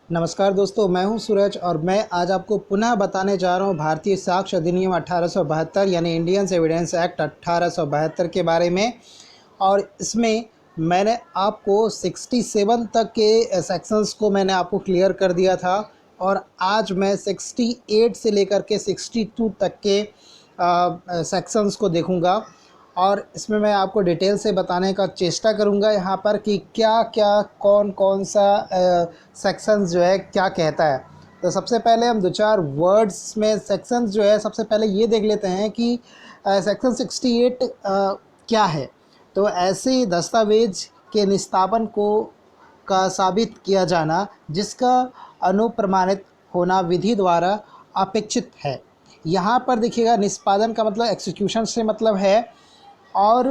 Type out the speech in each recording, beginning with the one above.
नमस्कार दोस्तों, मैं हूं सूरज और मैं आज आपको पुनः बताने जा रहा हूं भारतीय साक्ष्य अधिनियम 1872 यानी इंडियन एविडेंस एक्ट 1872 के बारे में। और इसमें मैंने आपको 67 तक के सेक्शंस को मैंने आपको क्लियर कर दिया था और आज मैं 68 से लेकर के 62 तक के सेक्शंस को देखूंगा और इसमें मैं आपको डिटेल से बताने का चेष्टा करूंगा यहाँ पर कि क्या क्या कौन कौन सा सेक्शंस जो है क्या कहता है। तो सबसे पहले हम दो चार वर्ड्स में सेक्शंस जो है सबसे पहले ये देख लेते हैं कि सेक्शन 68 क्या है। तो ऐसे दस्तावेज के निस्तापन को का साबित किया जाना जिसका अनुप्रमाणित होना विधि द्वारा अपेक्षित है। यहाँ पर देखिएगा, निष्पादन का मतलब एक्सिक्यूशन से मतलब है और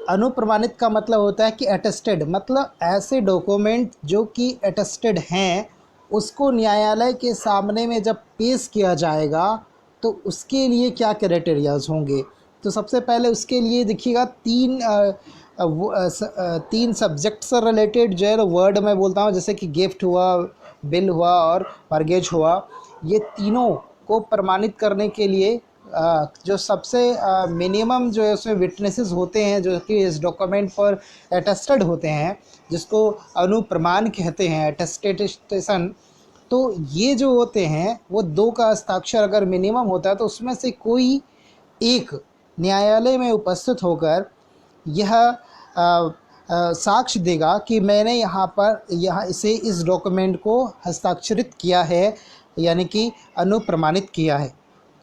अनुप्रमाणित का मतलब होता है कि अटेस्टेड, मतलब ऐसे डॉक्यूमेंट जो कि अटेस्टेड हैं उसको न्यायालय के सामने में जब पेश किया जाएगा तो उसके लिए क्या क्राइटेरियाज होंगे। तो सबसे पहले उसके लिए देखिएगा तीन सब्जेक्ट से रिलेटेड जो है वर्ड मैं बोलता हूँ, जैसे कि गिफ्ट हुआ, बिल हुआ और मॉर्गेज हुआ। ये तीनों को प्रमाणित करने के लिए जो सबसे मिनिमम जो है उसमें विटनेसेस होते हैं जो कि इस डॉक्यूमेंट पर अटेस्टेड होते हैं, जिसको अनुप्रमाण कहते हैं, अटेस्टेशन। तो ये जो होते हैं वो दो का हस्ताक्षर अगर मिनिमम होता है तो उसमें से कोई एक न्यायालय में उपस्थित होकर यह साक्ष्य देगा कि मैंने यहाँ इसे इस डॉक्यूमेंट को हस्ताक्षरित किया है, यानी कि अनुप्रमाणित किया है।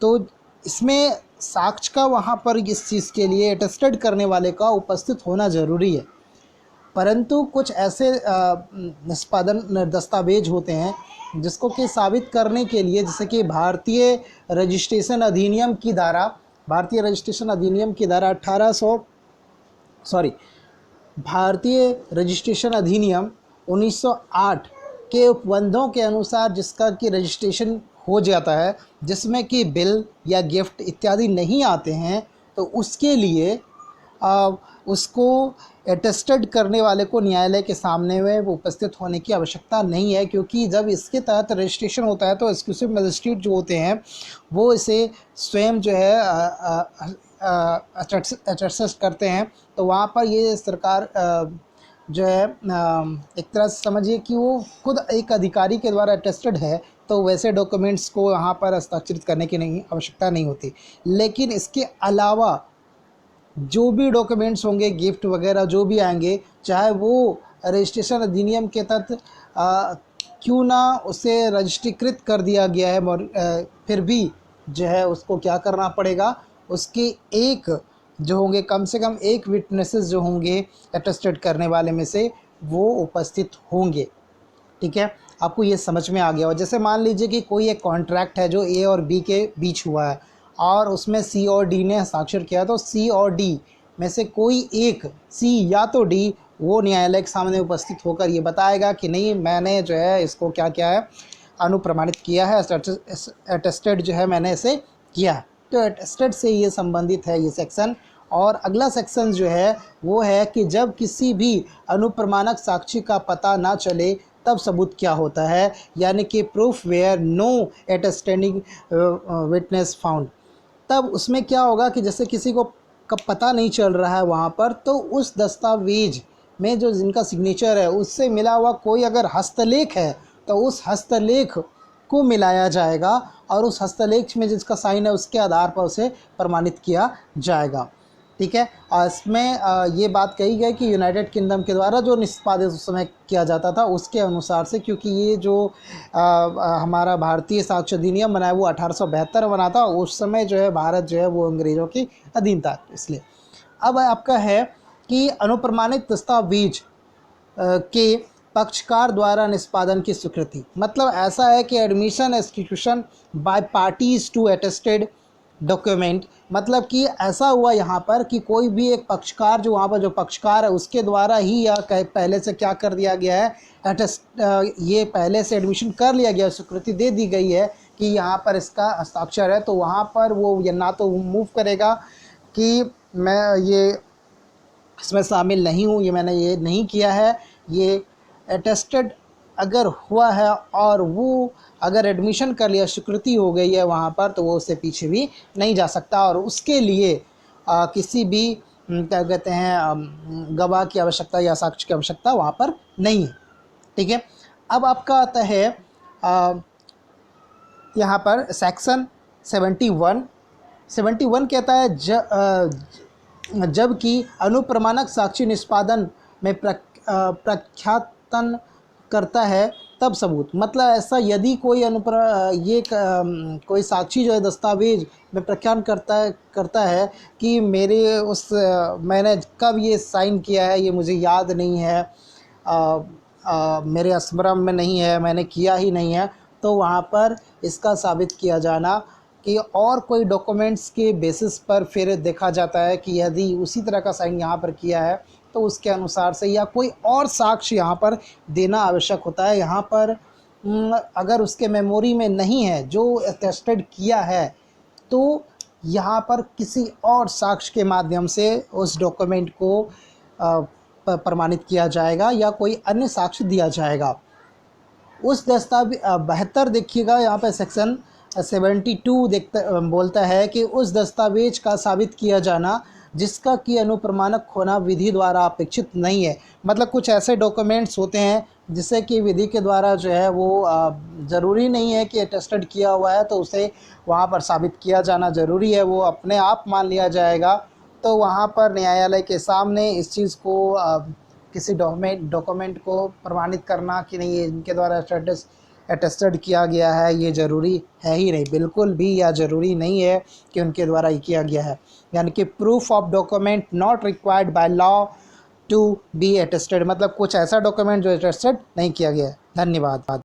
तो इसमें साक्ष्य का वहाँ पर इस चीज़ के लिए अटेस्टेड करने वाले का उपस्थित होना ज़रूरी है। परंतु कुछ ऐसे निष्पादन दस्तावेज होते हैं जिसको कि साबित करने के लिए, जैसे कि भारतीय रजिस्ट्रेशन अधिनियम की धारा 1908 के उपबंधों के अनुसार जिसका कि रजिस्ट्रेशन हो जाता है, जिसमें कि बिल या गिफ्ट इत्यादि नहीं आते हैं, तो उसके लिए उसको अटेस्टेड करने वाले को न्यायालय के सामने में उपस्थित होने की आवश्यकता नहीं है, क्योंकि जब इसके तहत रजिस्ट्रेशन होता है तो एक्सक्लूसिव मजिस्ट्रेट जो होते हैं वो इसे स्वयं जो है अटेस्ट करते हैं। तो वहाँ पर ये सरकार जो है एक तरह से समझिए कि वो खुद एक अधिकारी के द्वारा अटेस्टेड है, तो वैसे डॉक्यूमेंट्स को यहाँ पर हस्ताक्षरित करने की आवश्यकता नहीं होती। लेकिन इसके अलावा जो भी डॉक्यूमेंट्स होंगे, गिफ्ट वगैरह जो भी आएंगे, चाहे वो रजिस्ट्रेशन अधिनियम के तहत क्यों ना उसे रजिस्ट्रीकृत कर दिया गया है, फिर भी जो है उसको क्या करना पड़ेगा, उसके एक जो होंगे, कम से कम एक विटनेसेस जो होंगे अटेस्टेड करने वाले में से, वो उपस्थित होंगे। ठीक है, आपको ये समझ में आ गया हो। जैसे मान लीजिए कि कोई एक कॉन्ट्रैक्ट है जो ए और बी के बीच हुआ है और उसमें सी और डी ने हस्ताक्षर किया, तो सी और डी में से कोई एक, सी या तो डी, वो न्यायालय के सामने उपस्थित होकर ये बताएगा कि नहीं, मैंने जो है इसको क्या किया है, अनुप्रमाणित किया है, अटेस्टेड जो है मैंने इसे किया है। तो अटेस्टेड से ये संबंधित है ये सेक्शन। और अगला सेक्शन जो है वो है कि जब किसी भी अनुप्रमाणक साक्षी का पता ना चले तब सबूत क्या होता है, यानी कि proof were no attesting witness found. तब उसमें क्या होगा कि जैसे किसी को का पता नहीं चल रहा है वहाँ पर, तो उस दस्तावेज में जो जिनका सिग्नेचर है उससे मिला हुआ कोई अगर हस्तलेख है तो उस हस्तलेख को मिलाया जाएगा और उस हस्तलेख में जिसका साइन है उसके आधार पर उसे प्रमाणित किया जाएगा। ठीक है, इसमें ये बात कही गई कि यूनाइटेड किंगडम के द्वारा जो निष्पादित उस समय किया जाता था उसके अनुसार से, क्योंकि ये जो हमारा भारतीय साक्ष्य अधिनियम बना है वो 1872 बना था, उस समय जो है भारत जो है वो अंग्रेज़ों के अधीन था। इसलिए अब आपका है कि अनुप्रमाणित दस्तावेज के पक्षकार द्वारा निष्पादन की स्वीकृति, मतलब ऐसा है कि admission execution by parties to attested document, मतलब कि ऐसा हुआ यहाँ पर कि कोई भी एक पक्षकार, जो वहाँ पर जो पक्षकार है उसके द्वारा ही या पहले से क्या कर दिया गया है, ये पहले से एडमिशन कर लिया गया, स्वीकृति दे दी गई है कि यहाँ पर इसका हस्ताक्षर है, तो वहाँ पर वो ना तो मूव करेगा कि मैं ये इसमें शामिल नहीं हूँ, ये मैंने ये नहीं किया है, ये अटेस्टेड अगर हुआ है और वो अगर एडमिशन कर लिया, स्वीकृति हो गई है वहाँ पर, तो वो उससे पीछे भी नहीं जा सकता और उसके लिए किसी भी क्या कहते हैं गवाह की आवश्यकता या साक्ष्य की आवश्यकता वहाँ पर नहीं है। ठीक है। अब आपका आता है यहाँ पर सेक्शन 71 कहता है जबकि अनुप्रमाणक साक्षी निष्पादन में प्रख्यातन करता है तब सबूत, मतलब ऐसा यदि कोई कोई साक्षी जो है दस्तावेज में प्रख्यान करता है कि मैंने कब ये साइन किया है ये मुझे याद नहीं है, मेरे स्मरण में नहीं है, मैंने किया ही नहीं है, तो वहाँ पर इसका साबित किया जाना कि और कोई डॉक्यूमेंट्स के बेसिस पर फिर देखा जाता है कि यदि उसी तरह का साइन यहाँ पर किया है तो उसके अनुसार से, या कोई और साक्ष्य यहाँ पर देना आवश्यक होता है। यहाँ पर अगर उसके मेमोरी में नहीं है जो अटेस्टेड किया है, तो यहाँ पर किसी और साक्ष्य के माध्यम से उस डॉक्यूमेंट को प्रमाणित किया जाएगा या कोई अन्य साक्ष्य दिया जाएगा। उस दस्तावेज 72 देखिएगा, यहाँ पर सेक्शन 72 बोलता है कि उस दस्तावेज का साबित किया जाना जिसका कि अनुप्रमाणक होना विधि द्वारा अपेक्षित नहीं है। मतलब कुछ ऐसे डॉक्यूमेंट्स होते हैं जिससे कि विधि के द्वारा जो है वो ज़रूरी नहीं है कि अटेस्टेड किया हुआ है तो उसे वहाँ पर साबित किया जाना ज़रूरी है, वो अपने आप मान लिया जाएगा। तो वहाँ पर न्यायालय के सामने इस चीज़ को किसी डॉक्यूमेंट को प्रमाणित करना कि नहीं ये इनके द्वारा अटेस्टेड किया गया है, ये ज़रूरी है ही नहीं, बिल्कुल भी या ज़रूरी नहीं है कि उनके द्वारा ये किया गया है। यानी कि proof of document not required by law to be attested, मतलब कुछ ऐसा डॉक्यूमेंट जो अटेस्टेड नहीं किया गया है। धन्यवाद।